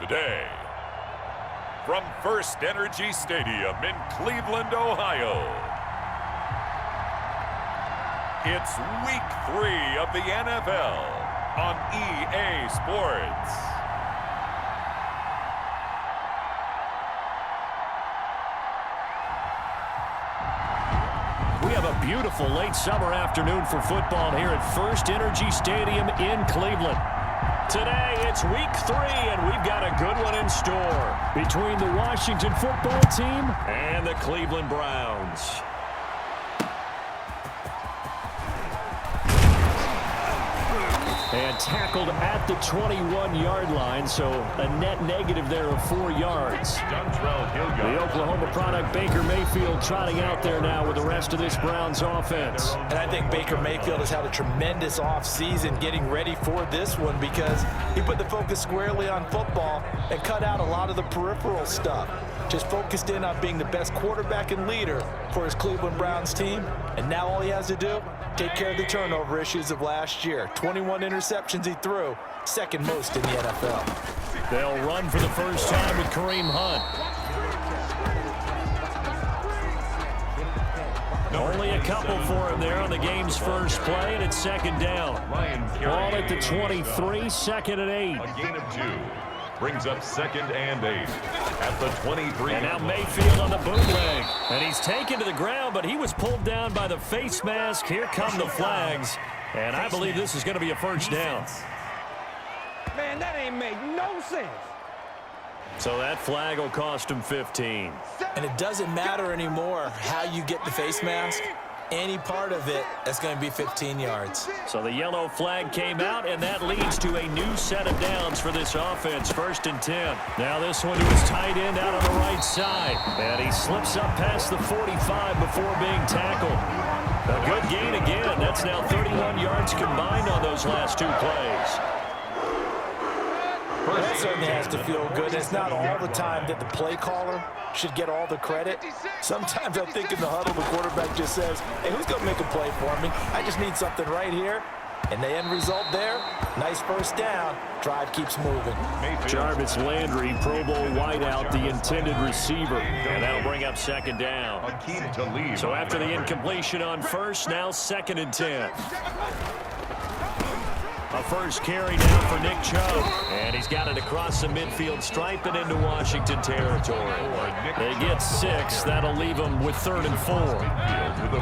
today. From First Energy Stadium in Cleveland, Ohio, it's Week 3 of the NFL on EA Sports. We have a beautiful late summer afternoon for football here at First Energy Stadium in Cleveland. Today, it's Week 3, and we've got a good one in store between the Washington football team and the Cleveland Browns. And tackled at the 21-yard line, so a net negative there of 4 yards. The Oklahoma product, Baker Mayfield, trotting out there now with the rest of this Browns offense. And I think Baker Mayfield has had a tremendous offseason getting ready for this one because he put the focus squarely on football and cut out a lot of the peripheral stuff. Just focused in on being the best quarterback and leader for his Cleveland Browns team. And now all he has to do, take care of the turnover issues of last year. 21 interceptions he threw, second most in the NFL. They'll run for the first time with Kareem Hunt. Only a couple for him there on the game's first play, and it's second down. Ball at the 23, second and 8. A gain of 2. Brings up second and 8 at the 23. And now Mayfield on the bootleg. And he's taken to the ground, but he was pulled down by the face mask. Here come the flags. And I believe this is going to be a first down. Man, that ain't make no sense. So that flag will cost him 15. And it doesn't matter anymore how you get the face mask. Any part of it, that's going to be 15 yards. So the yellow flag came out, and that leads to a new set of downs for this offense. First and 10. Now this one to his tight end out on the right side. And he slips up past the 45 before being tackled. A good gain again. That's now 31 yards combined on those last 2 plays. That certainly has to feel good. It's not all the time that the play caller should get all the credit. Sometimes I think in the huddle, the quarterback just says, hey, who's going to make a play for me? I just need something right here. And the end result there, nice first down. Drive keeps moving. Jarvis Landry, Pro Bowl wideout, the intended receiver. And that'll bring up second down. So after the incompletion on first, now second and 10. A first carry now for Nick Chubb. And he's got it across the midfield stripe and into Washington territory. They get 6. That'll leave them with 3rd and 4.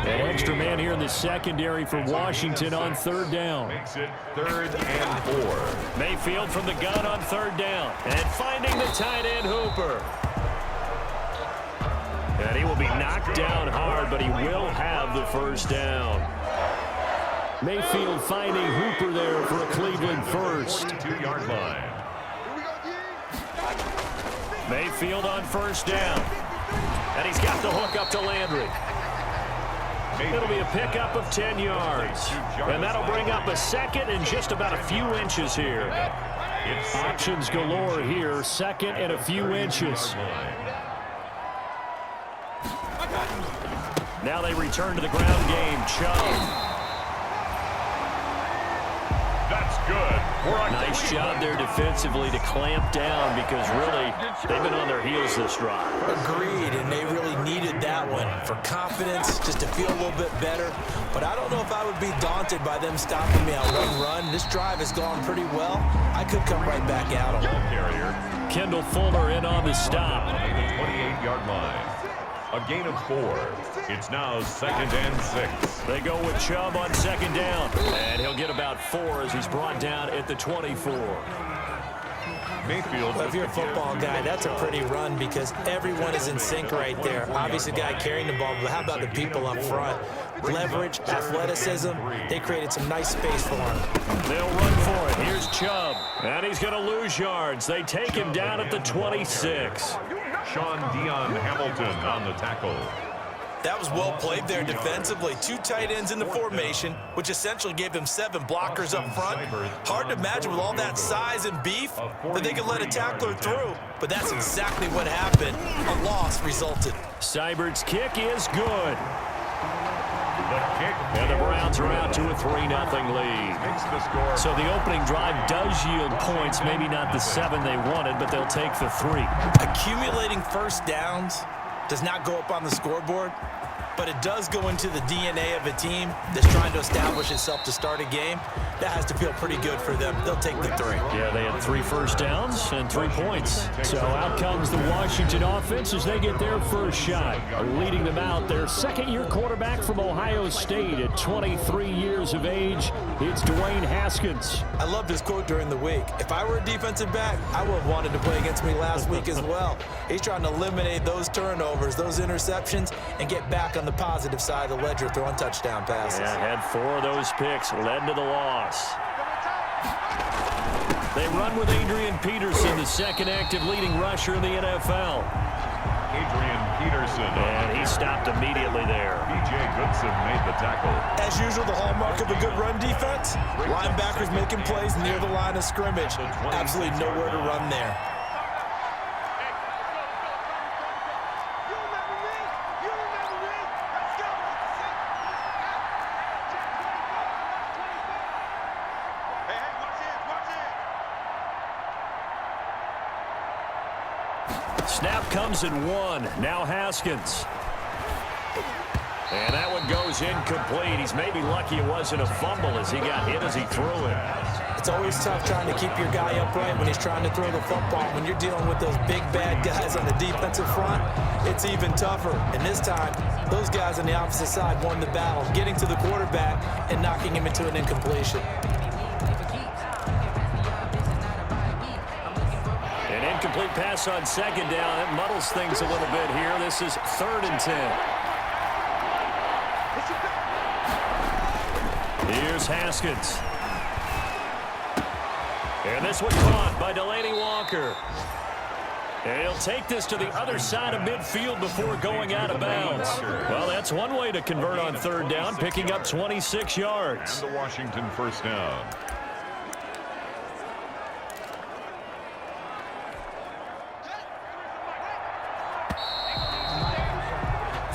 An extra man here in the secondary for Washington on 3rd down. Makes it 3rd and 4. Mayfield from the gun on 3rd down. And finding the tight end Hooper. And he will be knocked down hard, but he will have the first down. Mayfield finding Hooper there for a Cleveland first. 2-yard line. Mayfield on first down. And he's got the hook up to Landry. It'll be a pickup of 10 yards. And that'll bring up a second and just about a few inches here. Options galore here. Second and a few inches. Now they return to the ground game. Chubb. That's good. Nice job there defensively to clamp down because really they've been on their heels this drive. Agreed, and they really needed that one for confidence, just to feel a little bit better. But I don't know if I would be daunted by them stopping me on one run. This drive has gone pretty well. I could come right back out on it. Kendall Fuller in on the stop. At the 28-yard line. A gain of 4. It's now 2nd and 6. They go with Chubb on 2nd down. And he'll get about 4 as he's brought down at the 24. Mayfield. Well, if you're a football guy, that's a pretty run because everyone is in sync right there. Obviously, the guy carrying the ball, but how about the people up front? Leverage, athleticism, they created some nice space for him. They'll run for it. Here's Chubb. And he's going to lose yards. They take him down at the 26. Sean Dion Hamilton on the tackle. That was well played there defensively. 2 tight ends in the formation, which essentially gave them 7 blockers up front. Hard to imagine with all that size and beef that they could let a tackler through. But that's exactly what happened. A loss resulted. Seibert's kick is good. And the Browns are out to a 3-0 lead. So the opening drive does yield points, maybe not the 7 they wanted, but they'll take the 3. Accumulating first downs does not go up on the scoreboard, but it does go into the DNA of a team that's trying to establish itself to start a game. That has to feel pretty good for them. They'll take the 3. Yeah, they had 3 first downs and 3 points. So out comes the Washington offense as they get their first shot. Leading them out, their second-year quarterback from Ohio State at 23 years of age. It's Dwayne Haskins. I loved his quote during the week. If I were a defensive back, I would have wanted to play against me last week as well. He's trying to eliminate those turnovers, those interceptions, and get back on the positive side of the ledger throwing touchdown passes. Yeah, had 4 of those picks, led to the loss. They run with Adrian Peterson, the second active leading rusher in the NFL. Adrian Peterson. And he stopped immediately there. B.J. Goodson made the tackle. As usual, the hallmark of a good run defense, linebackers making plays near the line of scrimmage. Absolutely nowhere to run there. Snap comes in 1. Now Haskins. And that one goes incomplete. He's maybe lucky it wasn't a fumble as he got hit as he threw it. It's always tough trying to keep your guy upright when he's trying to throw the football. When you're dealing with those big, bad guys on the defensive front, it's even tougher. And this time, those guys on the opposite side won the battle, getting to the quarterback and knocking him into an incompletion. An incomplete pass on second down. It muddles things a little bit here. This is 3rd and 10. Here's Haskins. And this one caught by Delaney Walker. And he'll take this to the other side of midfield before going out of bounds. Well, that's one way to convert on 3rd down, picking up 26 yards. And the Washington first down.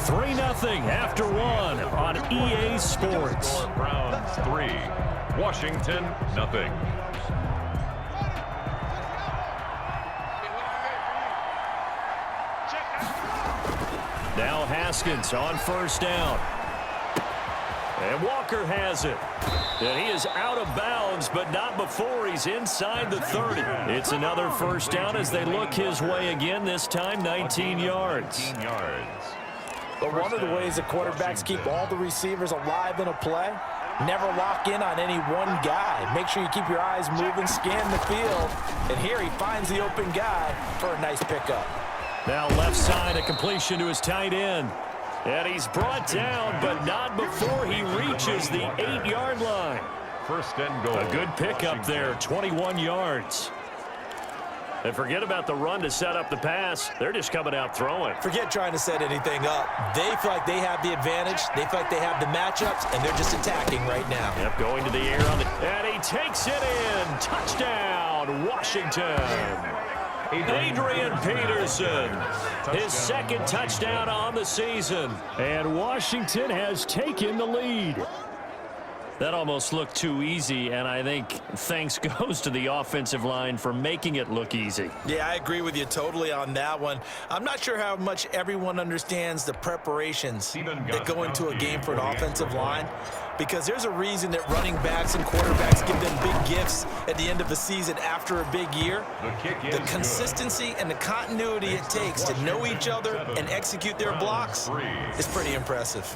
3-0 after 1 on EA Sports. Browns 3, Washington nothing. Now Haskins on 1st down. And Walker has it. And he is out of bounds, but not before he's inside the 30. It's another 1st down as they look his way again, this time 19 yards. 19 yards. But one of the ways that quarterbacks keep all the receivers alive in a play, never lock in on any one guy. Make sure you keep your eyes moving, scan the field. And here he finds the open guy for a nice pickup. Now left side, a completion to his tight end. And he's brought down, but not before he reaches the 8-yard line. 1st and goal. A good pickup there, 21 yards. And forget about the run to set up the pass. They're just coming out throwing. Forget trying to set anything up. They feel like they have the advantage. They feel like they have the matchups, and they're just attacking right now. Yep, going to the air on the... And he takes it in. Touchdown, Washington. Adrian Peterson, his 2nd touchdown on the season. And Washington has taken the lead. That almost looked too easy, and I think thanks goes to the offensive line for making it look easy. Yeah, I agree with you totally on that one. I'm not sure how much everyone understands the preparations that go into a game for an offensive line, because there's a reason that running backs and quarterbacks give them big gifts at the end of a season after a big year. The consistency and the continuity it takes to know each other and execute their blocks is pretty impressive.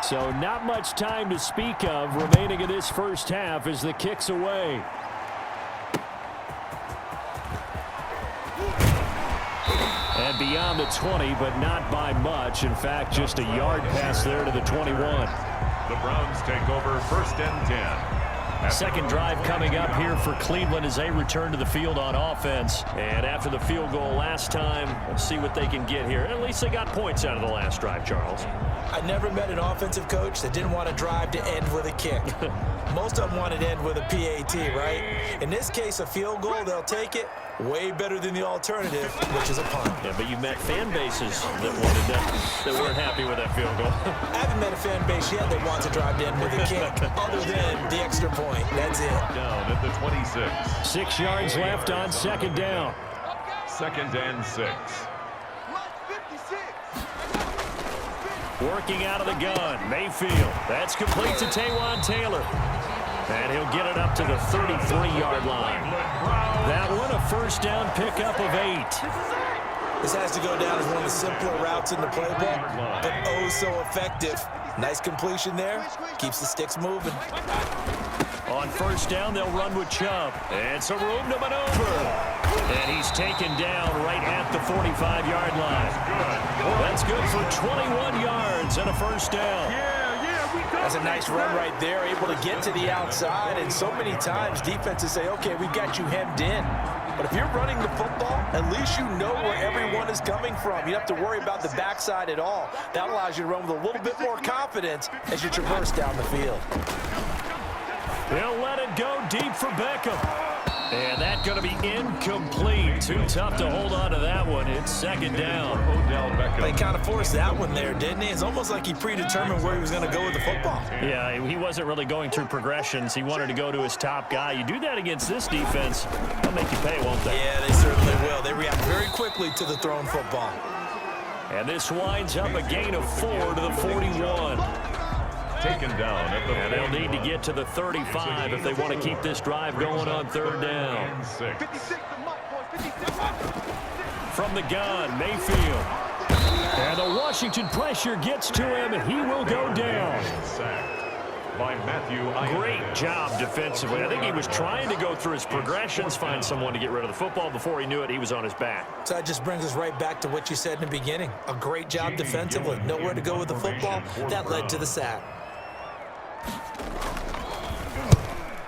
So not much time to speak of remaining in this 1st half as the kick's away. And beyond the 20, but not by much. In fact, just a yard pass there to the 21. The Browns take over 1st and 10. Second drive coming up here for Cleveland as they return to the field on offense. And after the field goal last time, we'll see what they can get here. At least they got points out of the last drive, Charles. I never met an offensive coach that didn't want to drive to end with a kick. Most of them wanted to end with a PAT, right? In this case, a field goal, they'll take it. Way better than the alternative, which is a punt. Yeah, but you met fan bases that weren't happy with that field goal. I haven't met a fan base yet that wants to drive to end with a kick, other than the extra point. That's it. Down at the 26. 6 yards left on second down. 2nd and 6. Working out of the gun, Mayfield. That's complete to Taywan Taylor. And he'll get it up to the 33-yard line. That one, a first down pickup of 8. This has to go down as one of the simpler routes in the playbook, but oh so effective. Nice completion there. Keeps the sticks moving. On first down, they'll run with Chubb. And some room to maneuver. And he's taken down right at the 45-yard line. That's good for 21 yards and a first down. That's a nice run right there, able to get to the outside. And so many times defenses say, okay, we've got you hemmed in. But if you're running the football, at least you know where everyone is coming from. You don't have to worry about the backside at all. That allows you to run with a little bit more confidence as you traverse down the field. They'll let it go deep for Beckham. And that's going to be incomplete. Too tough to hold on to that one. It's second down. ODEL Beckham. They kind of forced that one there, didn't he? It's almost like he predetermined where he was going to go with the football. Yeah, he wasn't really going through progressions. He wanted to go to his top guy. You do that against this defense, they'll make you pay, won't they? Yeah, they certainly will. They react very quickly to the thrown football. And this winds up a gain of 4 to the 41. Taken down at the And they'll need to get to the 35 if they want to keep this drive going on third down. 6. From the gun, Mayfield. And the Washington pressure gets to him, and he will go down. Sacked by Matthew. Great job defensively. I think he was trying to go through his progressions, find someone to get rid of the football. Before he knew it, he was on his back. So that just brings us right back to what you said in the beginning. A great job defensively. Nowhere to go with the football. That led to the sack.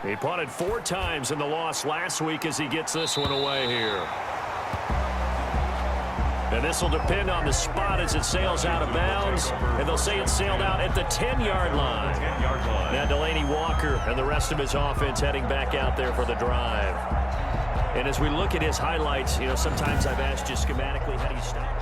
He punted 4 times in the loss last week as he gets this one away here. And this will depend on the spot as it sails out of bounds. And they'll say it sailed out at the 10-yard line. Now Delaney Walker and the rest of his offense heading back out there for the drive. And as we look at his highlights, you know, sometimes I've asked you schematically, how do you stop?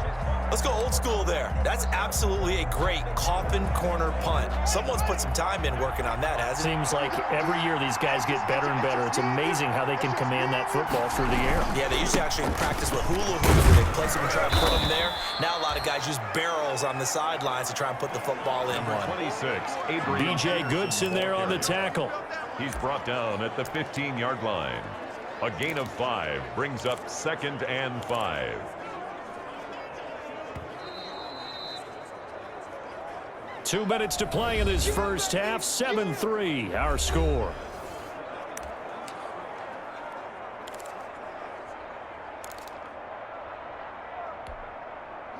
Let's go old school there. That's absolutely a great coffin corner punt. Someone's put some time in working on that, hasn't it? Seems like every year these guys get better and better. It's amazing how they can command that football through the air. Yeah, they used to actually practice with hula hoops where they place them and try to put them there. Now a lot of guys use barrels on the sidelines to try and put the football in one. 26. DJ Goodson there on the tackle. He's brought down at the 15-yard line. A gain of 5 brings up 2nd and 5. Two minutes to play in this first half. 7-3, our score.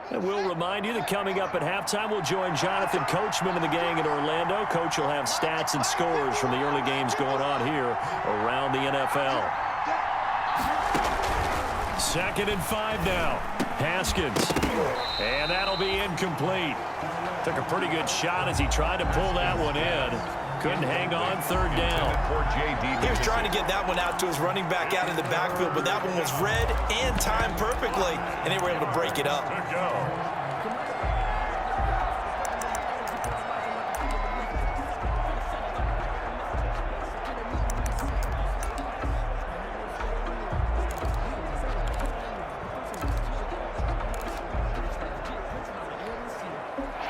And we'll remind you that coming up at halftime, we'll join Jonathan Coachman and the gang in Orlando. Coach will have stats and scores from the early games going on here around the NFL. 2nd and 5 now. Haskins. And that'll be incomplete. Took a pretty good shot as he tried to pull that one in. Couldn't hang on third down. He was trying to get that one out to his running back out in the backfield, but that one was read and timed perfectly, and they were able to break it up. Good go.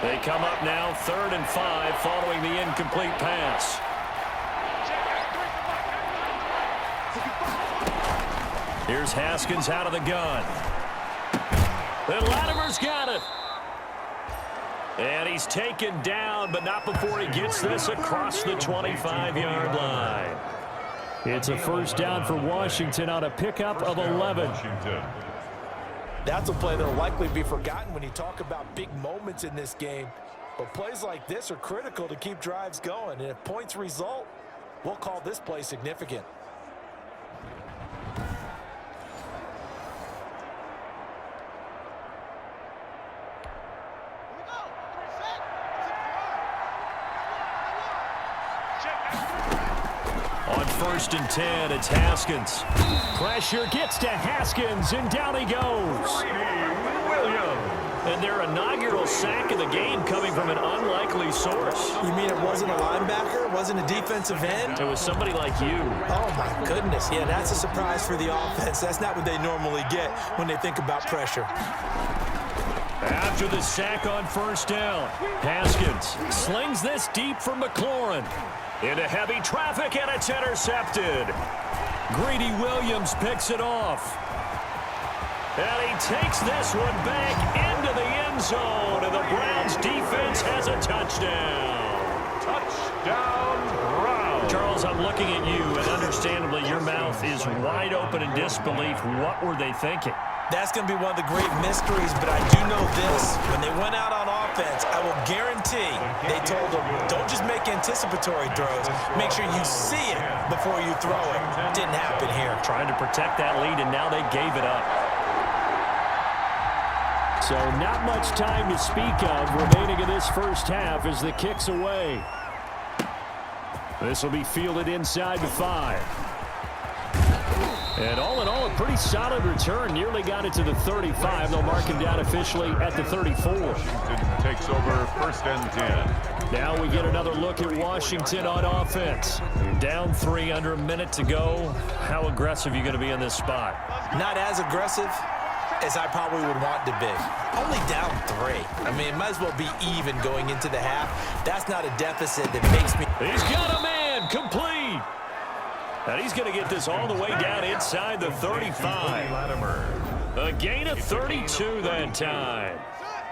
They come up now 3rd and 5 following the incomplete pass. Here's Haskins out of the gun. Then Latimer's got it. And he's taken down, but not before he gets this across the 25-yard line. It's a first down for Washington on a pickup of 11. That's a play that will likely be forgotten when you talk about big moments in this game. But plays like this are critical to keep drives going. And if points result, We'll call this play significant. On 1st and 10, it's Haskins. Pressure gets to Haskins, and down he goes. And their inaugural sack of the game coming from an unlikely source. You mean it wasn't a linebacker? It wasn't a defensive end? It was somebody like you. Oh, my goodness. Yeah, that's a surprise for the offense. That's not what they normally get when they think about pressure. After the sack on 1st down, Haskins slings this deep for McLaurin. Into heavy traffic, and it's intercepted. Greedy Williams picks it off. And he takes this one back into the end zone, and the Browns defense has a touchdown. Touchdown, Browns. Charles, I'm looking at you, and understandably your mouth is wide open in disbelief. What were they thinking? That's going to be one of the great mysteries, but I do know this. When they went out on offense, I will guarantee they told them, don't just make anticipatory throws. Make sure you see it before you throw it. Didn't happen here. Trying to protect that lead, and now they gave it up. So not much time to speak of remaining in this first half as the kick's away. This will be fielded inside the 5. And all in all, a pretty solid return. Nearly got it to the 35. They'll mark him down officially at the 34. Washington takes over 1st and 10. Now we get another look at Washington on offense. Down 3 under a minute to go. How aggressive are you going to be in this spot? Not as aggressive as I probably would want to be. Only down 3. I mean, it might as well be even going into the half. That's not a deficit that makes me... He's got a man, complete. And he's going to get this all the way down inside the 35. A gain of 32 that time.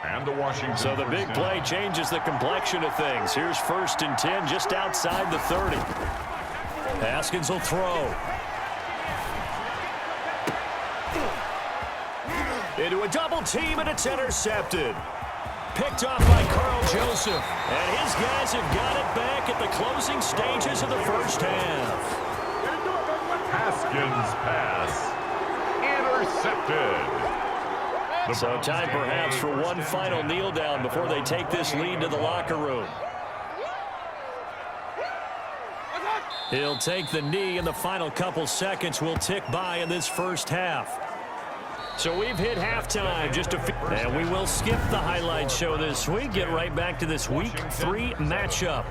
And the Washington. So the big play changes the complexion of things. Here's 1st and 10 just outside the 30. Haskins will throw. Into a double team, and it's intercepted. Picked off by Carl Joseph. And his guys have got it back at the closing stages of the first half. Haskins pass intercepted. So time perhaps for one final kneel down before they take this lead to the locker room. He'll take the knee, and the final couple seconds will tick by in this first half. So we've hit halftime, and we will skip the highlight show this week. Get right back to this Week 3 matchup.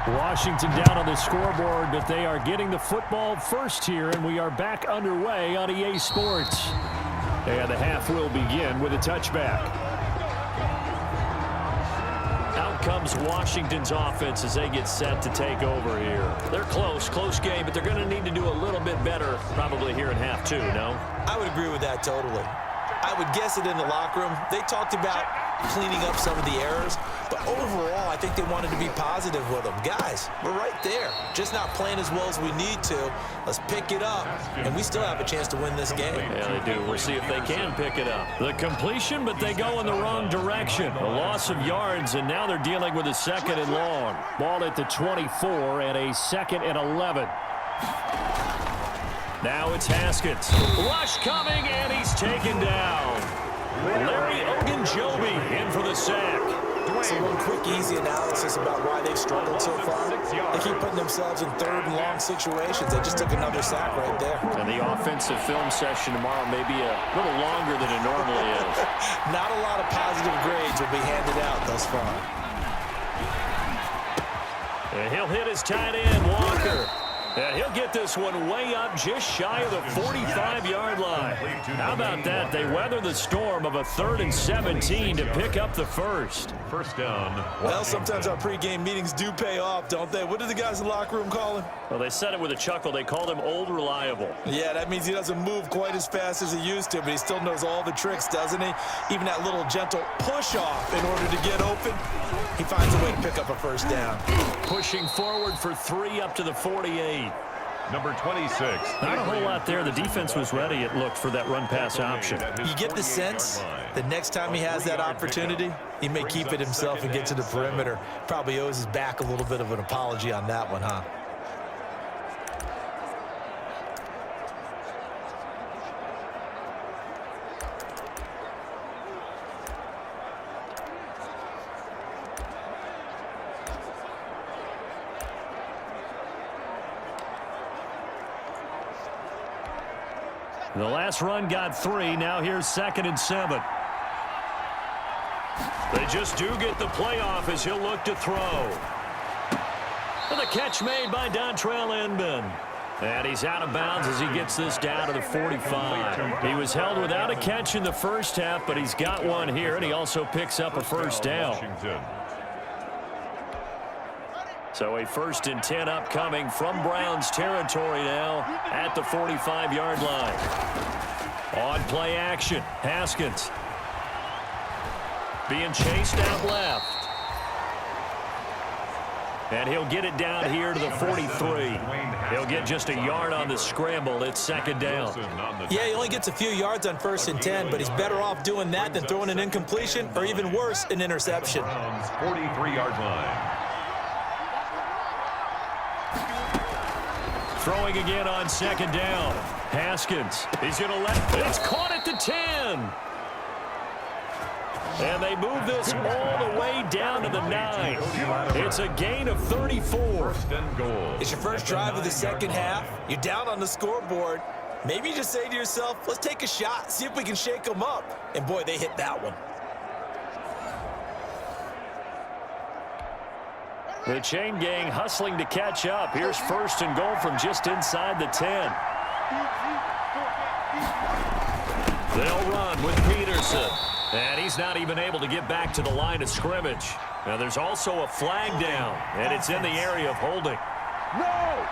Washington down on the scoreboard, but they are getting the football first here, and we are back underway on EA Sports. And the half will begin with a touchback. Out comes Washington's offense as they get set to take over here. They're close game, but they're going to need to do a little bit better probably here in half 2, no? I would agree with that totally. I would guess it in the locker room. They talked about cleaning up some of the errors, but overall, I think they wanted to be positive with them. Guys, we're right there. Just not playing as well as we need to. Let's pick it up, and we still have a chance to win this game. Yeah, they do. We'll see if they can pick it up. The completion, but they go in the wrong direction. A loss of yards, and now they're dealing with a 2nd and long. Ball at the 24 and a 2nd and 11. Now it's Haskins. Rush coming, and he's taken down. Larry Ogunjobi in for the sack. So one quick, easy analysis about why they've struggled so far. They keep putting themselves in 3rd and long situations. They just took another sack right there. And the offensive film session tomorrow may be a little longer than it normally is. Not a lot of positive grades will be handed out thus far. And he'll hit his tight end, Walker. And he'll get this one way up just shy of the 45-yard line. How about that? They weather the storm of a 3rd and 17 to pick up the first. First down. Well, sometimes our pregame meetings do pay off, don't they? What do the guys in the locker room call him? Well, they said it with a chuckle. They called him Old Reliable. Yeah, that means he doesn't move quite as fast as he used to, but he still knows all the tricks, doesn't he? Even that little gentle push-off in order to get open. He finds a way to pick up a first down. Pushing forward for 3 up to the 48. Number 26. Not a whole lot there. The defense was ready, it looked, for that run-pass option. You get the sense the next time he has that opportunity, he may keep it himself and get to the perimeter. Probably owes his back a little bit of an apology on that one, huh? The last run got 3. Now here's 2nd and 7. They just do get the playoff as he'll look to throw. And the catch made by Dontrell Inman. And he's out of bounds as he gets this down to the 45. He was held without a catch in the first half, but he's got one here, and he also picks up a first down. So a 1st and 10 upcoming from Browns territory now at the 45-yard line. On play action, Haskins. Being chased out left. And he'll get it down here to the 43. He'll get just a yard on the scramble. It's 2nd down. Yeah, he only gets a few yards on 1st and 10, but he's better off doing that than throwing an incompletion or even worse, an interception. 43-yard line. Throwing again on 2nd down. Haskins. He's going to let. It's caught at the 10. And they move this all the way down to the 9. It's a gain of 34. It's your first drive of the second half. You're down on the scoreboard. Maybe you just say to yourself, let's take a shot, see if we can shake them up. And boy, they hit that one. The chain gang hustling to catch up. Here's 1st and goal from just inside the 10. They'll run with Peterson. And he's not even able to get back to the line of scrimmage. Now there's also a flag down, and it's in the area of holding. No!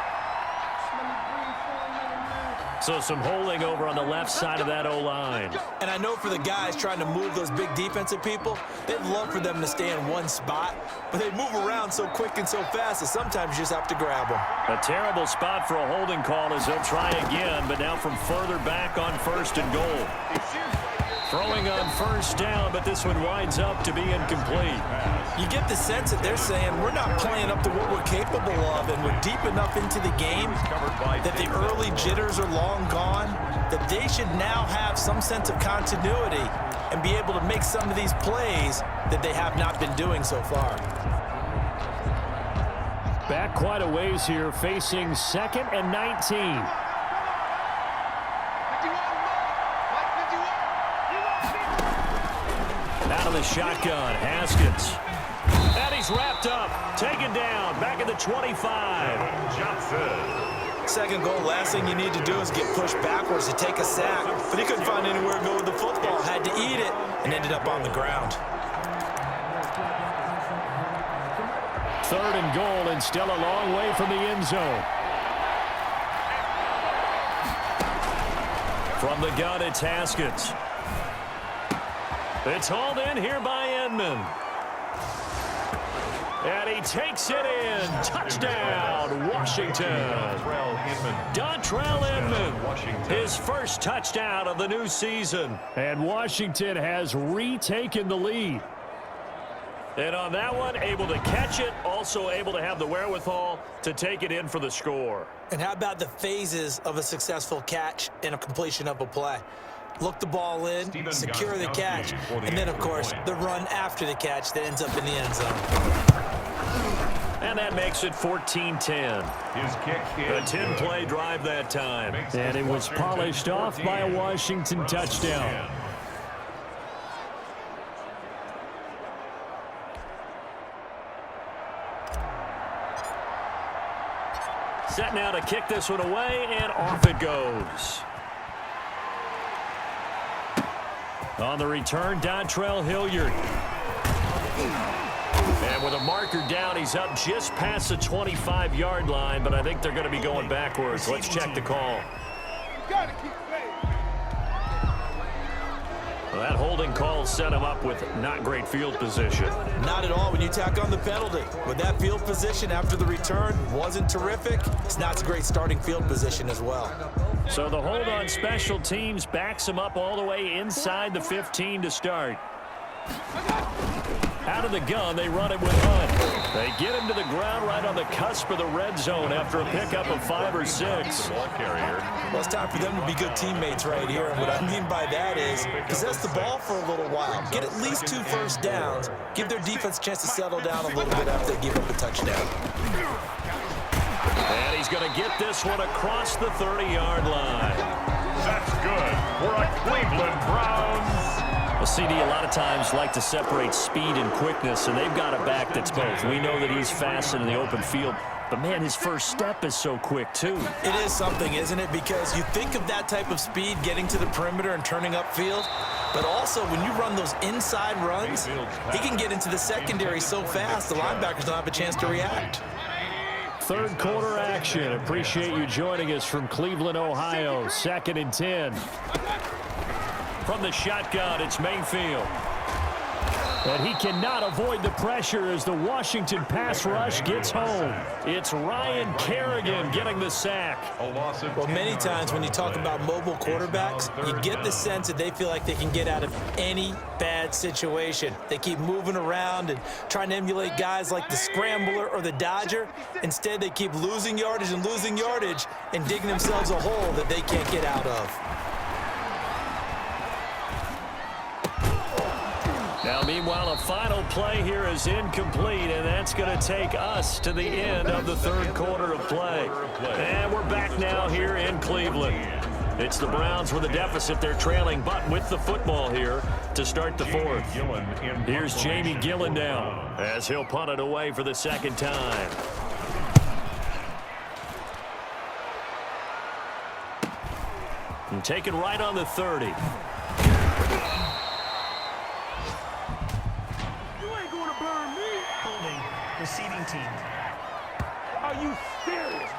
So some holding over on the left side of that O-line. And I know for the guys trying to move those big defensive people, they'd love for them to stay in one spot, but they move around so quick and so fast that sometimes you just have to grab them. A terrible spot for a holding call as they'll try again, but now from further back on 1st and goal. Throwing on 1st down, but this one winds up to be incomplete. You get the sense that they're saying we're not playing up to what we're capable of, and we're deep enough into the game that the early jitters are long gone, that they should now have some sense of continuity and be able to make some of these plays that they have not been doing so far. Back quite a ways here, facing 2nd and 19. Out of the shotgun, Haskins. And he's wrapped up, taken down, back at the 25. Johnson. 2nd goal, last thing you need to do is get pushed backwards to take a sack, but he couldn't find anywhere to go with the football, had to eat it, and ended up on the ground. 3rd and goal, and still a long way from the end zone. From the gun, it's Haskins. It's hauled in here by Inman. And he takes it in. Touchdown, Washington. Dontrell Inman, his first touchdown of the new season. And Washington has retaken the lead. And on that one, able to catch it, also able to have the wherewithal to take it in for the score. And how about the phases of a successful catch and a completion of a play? Look the ball in, secure the catch, and then, of course, the run after the catch that ends up in the end zone. And that makes it 14-10. A 10-play drive that time. And it was polished off by a Washington touchdown. Set now to kick this one away, and off it goes. On the return, Dontrell Hilliard. And with a marker down, he's up just past the 25-yard line, but I think they're going to be going backwards. Let's check the call. Well, that holding call set him up with not great field position. Not at all when you tack on the penalty. With that field position after the return wasn't terrific, it's not a great starting field position as well. So the hold on special teams backs him up all the way inside the 15 to start. Out of the gun, they run it with Hunt. They get him to the ground right on the cusp of the red zone after a pickup of 5 or 6. Well, it's time for them to be good teammates right here. And what I mean by that is possess the ball for a little while. Get at least 2 first downs. Give their defense a chance to settle down a little bit after they give up a touchdown. And he's going to get this one across the 30-yard line. That's good for a Cleveland Browns. Well, CD a lot of times like to separate speed and quickness, and they've got a back that's both. We know that he's fast in the open field, but, man, his first step is so quick, too. It is something, isn't it? Because you think of that type of speed getting to the perimeter and turning upfield, but also when you run those inside runs, he can get into the secondary so fast the linebackers don't have a chance to react. Third quarter action. Appreciate you joining us from Cleveland, Ohio. 2nd and 10. From the shotgun, it's Mayfield. And he cannot avoid the pressure as the Washington pass rush gets home. It's Ryan Kerrigan getting the sack. Well, many times when you talk about mobile quarterbacks, you get the sense that they feel like they can get out of any bad situation. They keep moving around and trying to emulate guys like the Scrambler or the Dodger. Instead, they keep losing yardage and digging themselves a hole that they can't get out of. Now, meanwhile, a final play here is incomplete, and that's going to take us to the end of the third quarter of play. And we're back now here in Cleveland. It's the Browns with a deficit. They're trailing, but with the football here to start the fourth. Here's Jamie Gillen now as he'll punt it away for the second time. And taken right on the 30. Receiving team. Are you serious?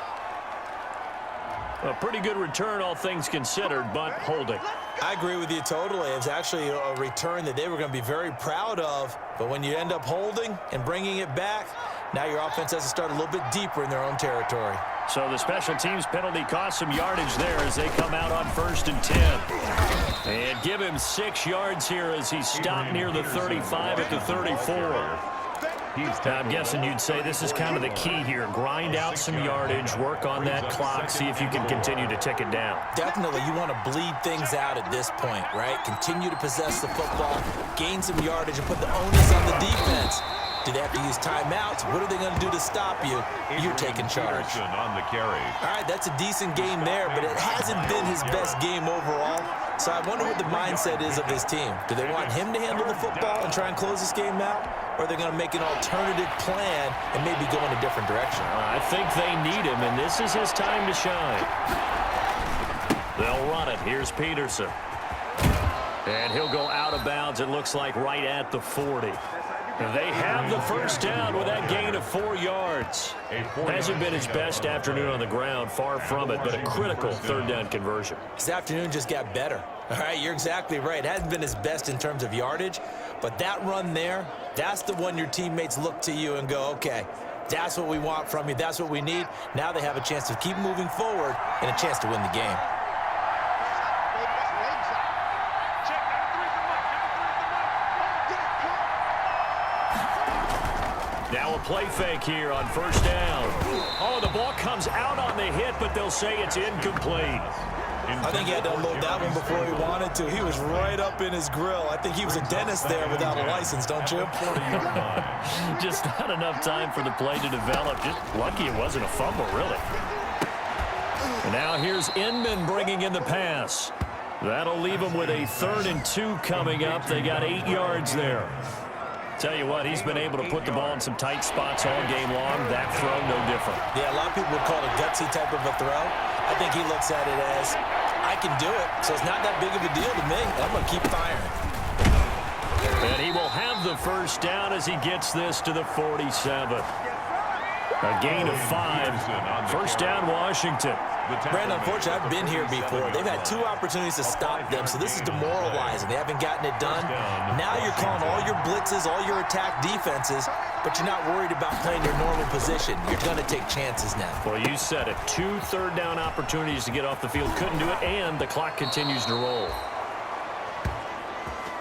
A pretty good return, all things considered, but holding. I agree with you totally. It's actually a return that they were going to be very proud of. But when you end up holding and bringing it back, now your offense has to start a little bit deeper in their own territory. So the special teams penalty cost some yardage there as they come out on 1st and 10. And give him 6 yards here as he stopped near the 35 at the 34. I'm guessing you'd say this is kind of the key here. Grind out some yardage, work on that clock, see if you can continue to tick it down. Definitely, you want to bleed things out at this point, right? Continue to possess the football, gain some yardage, and put the onus on the defense. Do they have to use timeouts? What are they going to do to stop you? You're taking charge. On the carry. All right, that's a decent game there, but it hasn't been his best game overall. So I wonder what the mindset is of this team. Do they want him to handle the football and try and close this game out? Or are they going to make an alternative plan and maybe go in a different direction? I think they need him, and this is his time to shine. They'll run it. Here's Peterson. And he'll go out of bounds, it looks like, right at the 40. They have the first down with that gain of 4 yards. Hasn't been his best afternoon on the ground, far from it, but a critical third down conversion. This afternoon just got better. All right, you're exactly right. It hasn't been his best in terms of yardage, but that run there, that's the one your teammates look to you and go, okay, that's what we want from you. That's what we need. Now they have a chance to keep moving forward and a chance to win the game. Now a play fake here on 1st down. Oh, the ball comes out on the hit, but they'll say it's incomplete. I think he had to unload that one before he wanted to. He was right up in his grill. I think he was a dentist there without a license, don't you? Just not enough time for the play to develop. Just lucky it wasn't a fumble, really. And now here's Inman bringing in the pass. That'll leave him with a 3rd and 2 coming up. They got 8 yards there. Tell you what, he's been able to put the ball in some tight spots all game long. That throw, no different. Yeah, a lot of people would call it a gutsy type of a throw. I think he looks at it as, I can do it, so it's not that big of a deal to me. I'm going to keep firing. And he will have the first down as he gets this to the 47. A gain of 5. First down, Washington. Brandon, unfortunately, I've been here before. They've had 2 opportunities to stop them, so this is demoralizing. They haven't gotten it done. Now you're calling all your blitzes, all your attack defenses, but you're not worried about playing your normal position. You're going to take chances now. Well, you said it. 2 third-down opportunities to get off the field. Couldn't do it, and the clock continues to roll.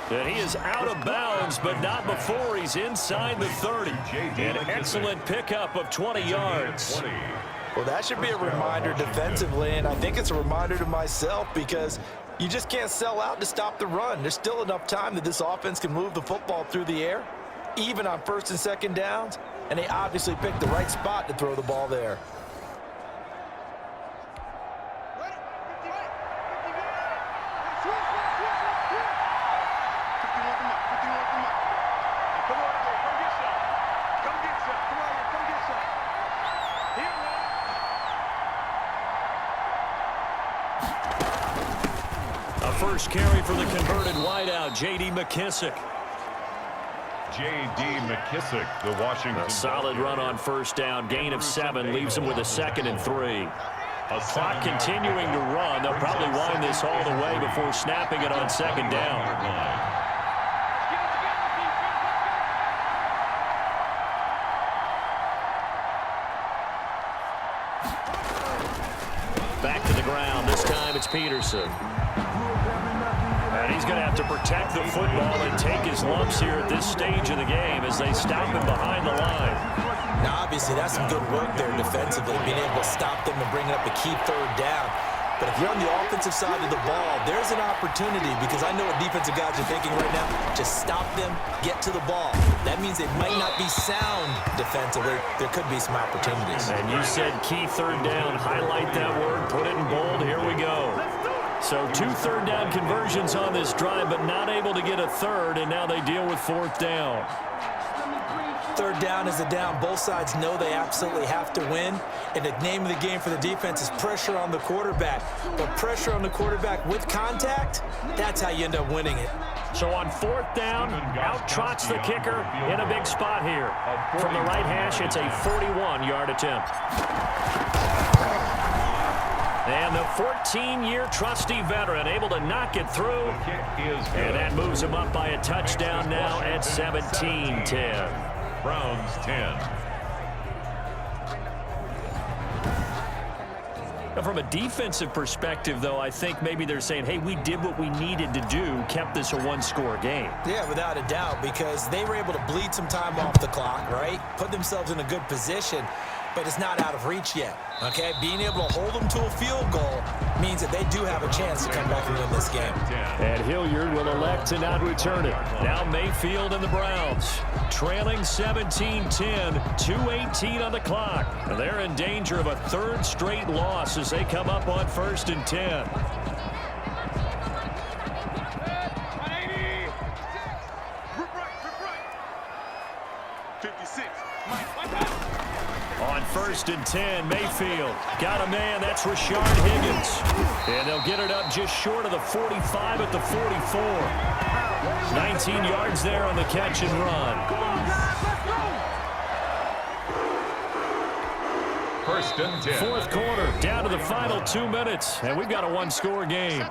And he is out of bounds, but not before he's inside the 30. An excellent pickup of 20 yards. Well, that should be a reminder defensively, and I think it's a reminder to myself because you just can't sell out to stop the run. There's still enough time that this offense can move the football through the air, even on 1st and 2nd downs, and they obviously picked the right spot to throw the ball there. First carry for the converted wideout, J.D. McKissick. J.D. McKissick, the Washington. A solid run on first down, gain of 7, leaves him with a 2nd and 3. Clock continuing to run. They'll probably wind this all the way before snapping it on 2nd down. Back to the ground. This time it's Peterson. And he's going to have to protect the football and take his lumps here at this stage of the game as they stop him behind the line. Now, obviously, that's some good work there defensively, being able to stop them and bring up a key 3rd down. But if you're on the offensive side of the ball, there's an opportunity because I know what defensive guys are thinking right now. Just stop them, get to the ball. That means they might not be sound defensively. There could be some opportunities. And you said key 3rd down. Highlight that word. Put it in bold. Here we go. So 2 third-down conversions on this drive, but not able to get a 3rd, and now they deal with 4th down. 3rd down is a down. Both sides know they absolutely have to win, and the name of the game for the defense is pressure on the quarterback. But pressure on the quarterback with contact, that's how you end up winning it. So on 4th down, out trots the kicker in a big spot here. From the right hash, it's a 41-yard attempt. And the 14-year trusty veteran able to knock it through. And that moves him up by a touchdown now at 17-10. Browns 10. Now, from a defensive perspective, though, I think maybe they're saying, hey, we did what we needed to do, kept this a 1-score game. Yeah, without a doubt, because they were able to bleed some time off the clock, right? Put themselves in a good position, but it's not out of reach yet, okay? Being able to hold them to a field goal means that they do have a chance to come back and win this game. And Hilliard will elect to not return it. Now Mayfield and the Browns trailing 17-10, 2:18 on the clock. And they're in danger of a 3rd straight loss as they come up on 1st and 10. On 1st and 10, Mayfield got a man. That's Rashard Higgins. And they'll get it up just short of the 45 at the 44. 19 yards there on the catch and run. 1st and 10. 4th quarter, down to the final 2 minutes. And we've got a 1-score game.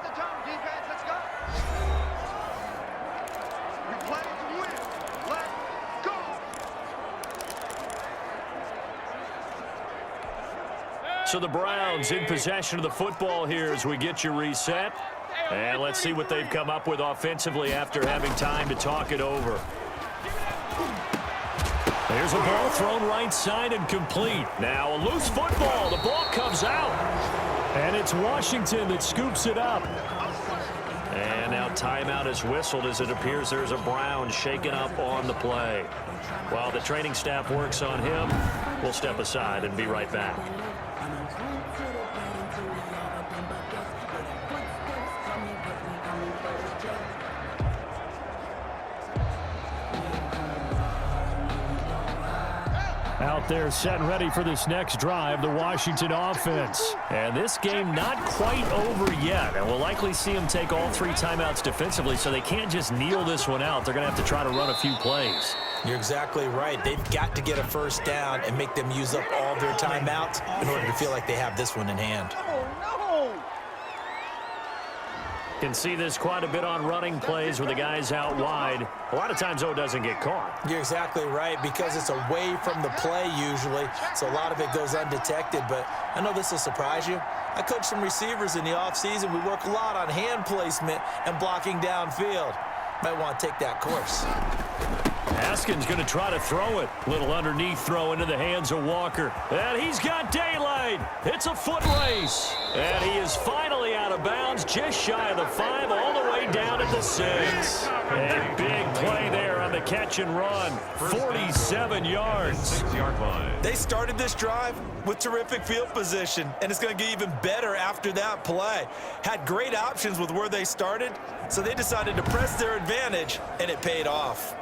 So the Browns in possession of the football here as we get you reset. And let's see what they've come up with offensively after having time to talk it over. There's a ball thrown right side and complete. Now a loose football. The ball comes out. And it's Washington that scoops it up. And now timeout is whistled as it appears there's a Brown shaken up on the play. While the training staff works on him, we'll step aside and be right back. Out there set and ready for this next drive, the Washington offense. And this game not quite over yet. And we'll likely see them take all 3 timeouts defensively, so they can't just kneel this one out. They're going to have to try to run a few plays. You're exactly right. They've got to get a first down and make them use up all their timeouts in order to feel like they have this one in hand. Can see this quite a bit on running plays where the guy's out wide. A lot of times, though, it doesn't get caught. You're exactly right, because it's away from the play usually, so a lot of it goes undetected. But I know this will surprise you. I coach some receivers in the offseason. We work a lot on hand placement and blocking downfield. Might want to take that course. Haskins going to try to throw it. Little underneath throw into the hands of Walker. And he's got daylight. It's a foot race. And he is finally out of bounds, just shy of the 5, all the way down at the 6. And big play there on the catch and run. 47 yards. 6-yard line. They started this drive with terrific field position, and it's going to get even better after that play. Had great options with where they started, so they decided to press their advantage, and it paid off.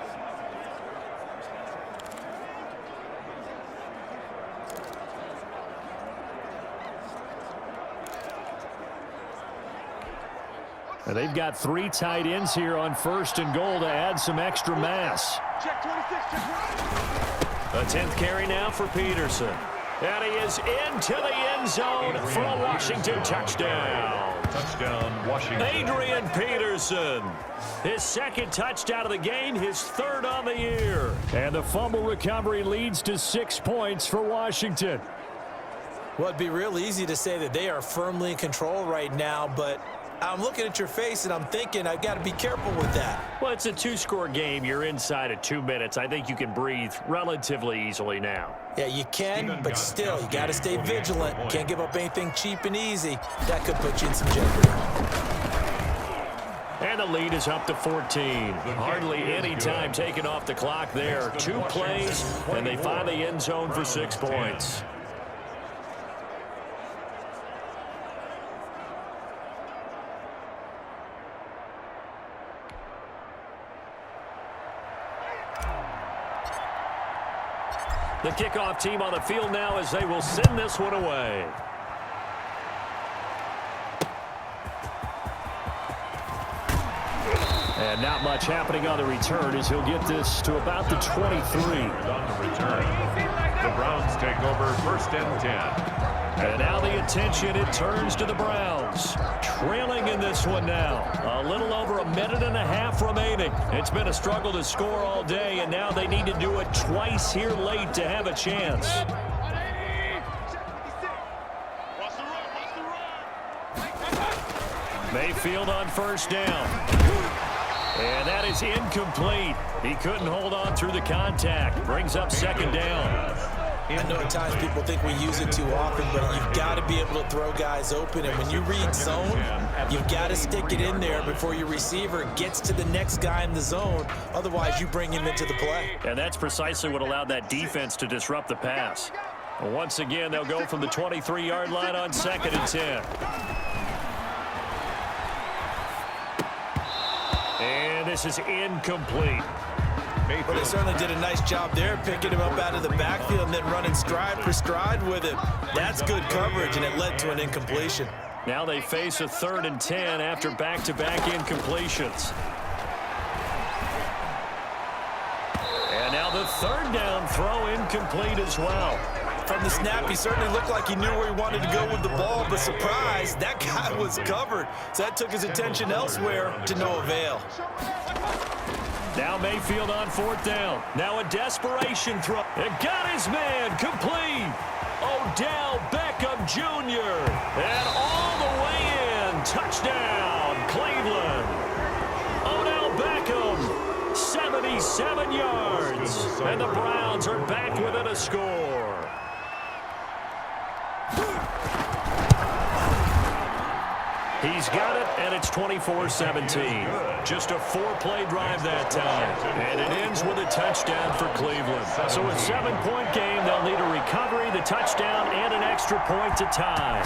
And they've got 3 tight ends here on 1st and goal to add some extra mass. A 10th carry now for Peterson. And he is into the end zone for a Washington touchdown. Touchdown, Washington. Adrian Peterson. His 2nd touchdown of the game, his 3rd on the year. And the fumble recovery leads to 6 points for Washington. Well, it'd be real easy to say that they are firmly in control right now, but I'm looking at your face and I'm thinking I've got to be careful with that. Well, it's a 2-score game. You're inside of 2 minutes. I think you can breathe relatively easily now. Yeah, you can, but still, you got to stay vigilant. Can't give up anything cheap and easy. That could put you in some jeopardy. And the lead is up to 14. Hardly any time taken off the clock there. 2 plays, and they find the end zone for 6 points. The kickoff team on the field now as they will send this one away. And not much happening on the return as he'll get this to about the 23. On the return, the Browns take over 1st and 10. And now the attention, it turns to the Browns. Trailing in this one now. A little over a minute and a half remaining. It's been a struggle to score all day, and now they need to do it twice here late to have a chance. Mayfield on 1st down. And that is incomplete. He couldn't hold on through the contact. Brings up 2nd down. I know at times people think we use it too often, but you've got to be able to throw guys open. And when you read zone, you've got to stick it in there before your receiver gets to the next guy in the zone. Otherwise, you bring him into the play. And that's precisely what allowed that defense to disrupt the pass. Once again, they'll go from the 23-yard line on 2nd and 10. And this is incomplete. But they certainly did a nice job there, picking him up out of the backfield and then running stride for stride with him. That's good coverage, and it led to an incompletion. Now they face a 3rd and 10 after back-to-back incompletions. And now the 3rd down throw incomplete as well. From the snap, he certainly looked like he knew where he wanted to go with the ball, but surprise, that guy was covered. So that took his attention elsewhere to no avail. Now Mayfield on 4th down. Now a desperation throw. It got his man complete. ODEL Beckham Jr. And all the way in. Touchdown, Cleveland. ODEL Beckham, 77 yards. And the Browns are back within a score. He's got it, and it's 24-17. Just a 4-play drive that time. And it ends with a touchdown for Cleveland. So a 7-point game, they'll need a recovery, the touchdown, and an extra point to tie.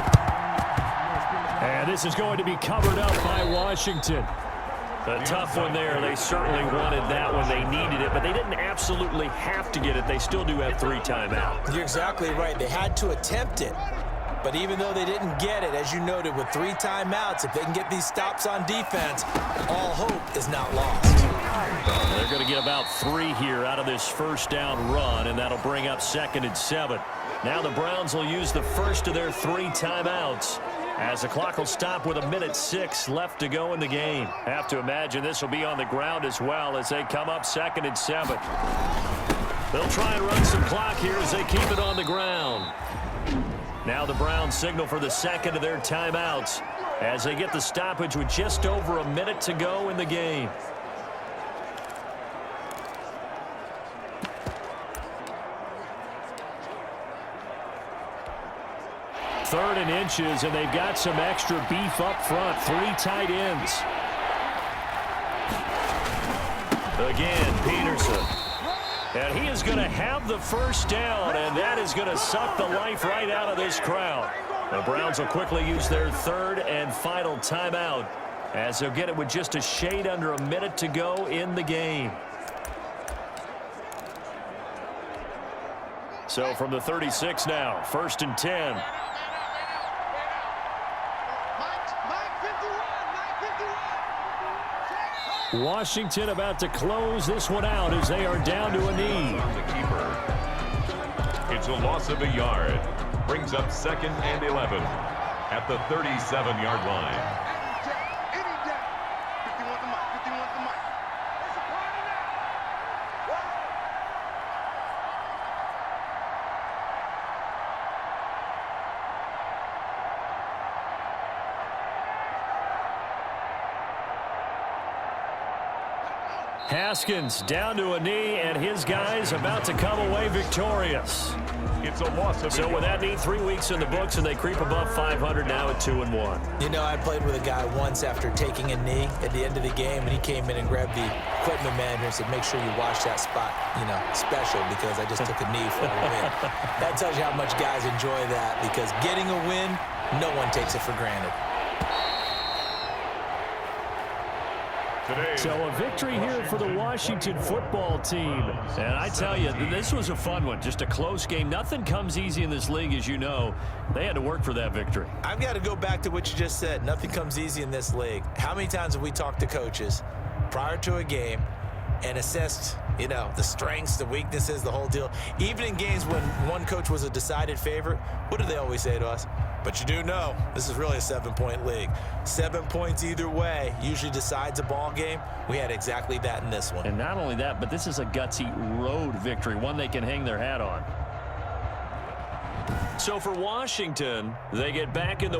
And this is going to be covered up by Washington. A tough one there. They certainly wanted that when they needed it, but they didn't absolutely have to get it. They still do have 3 timeouts. You're exactly right. They had to attempt it. But even though they didn't get it, as you noted, with 3 timeouts, if they can get these stops on defense, all hope is not lost. They're going to get about 3 here out of this first down run, and that'll bring up 2nd and 7. Now the Browns will use the first of their 3 timeouts, as the clock will stop with 1:06 left to go in the game. Have to imagine this will be on the ground as well as they come up 2nd and 7. They'll try and run some clock here as they keep it on the ground. Now the Browns signal for the 2nd of their timeouts as they get the stoppage with just over 1 minute to go in the game. Third and inches, and they've got some extra beef up front. 3 tight ends. Again, Peterson. And he is going to have the first down, and that is going to suck the life right out of this crowd. The Browns will quickly use their 3rd and final timeout, as they'll get it with just a shade under 1 minute to go in the game. So from the 36 now, 1st and 10. Washington about to close this one out as they are down to a knee. On the keeper. It's a loss of a yard. Brings up 2nd and 11 at the 37-yard line. Haskins down to a knee, and his guys about to come away victorious. It's a loss of So with that neat 3 weeks in the books, and they creep above 500 now at 2-1. You know, I played with a guy once after taking a knee at the end of the game, and he came in and grabbed the equipment manager and said, make sure you watch that spot, special, because I just took a knee for a win. That tells you how much guys enjoy that, because getting a win, no one takes it for granted. So a victory here for the Washington football team. And I tell you, this was a fun one. Just a close game. Nothing comes easy in this league, as you know. They had to work for that victory. I've got to go back to what you just said. Nothing comes easy in this league. How many times have we talked to coaches prior to a game and assessed, the strengths, the weaknesses, the whole deal? Even in games when one coach was a decided favorite, what do they always say to us? But you do know this is really a 7-point league. 7 points either way usually decides a ball game. We had exactly that in this one. And not only that, but this is a gutsy road victory, one they can hang their hat on. So for Washington, they get back in the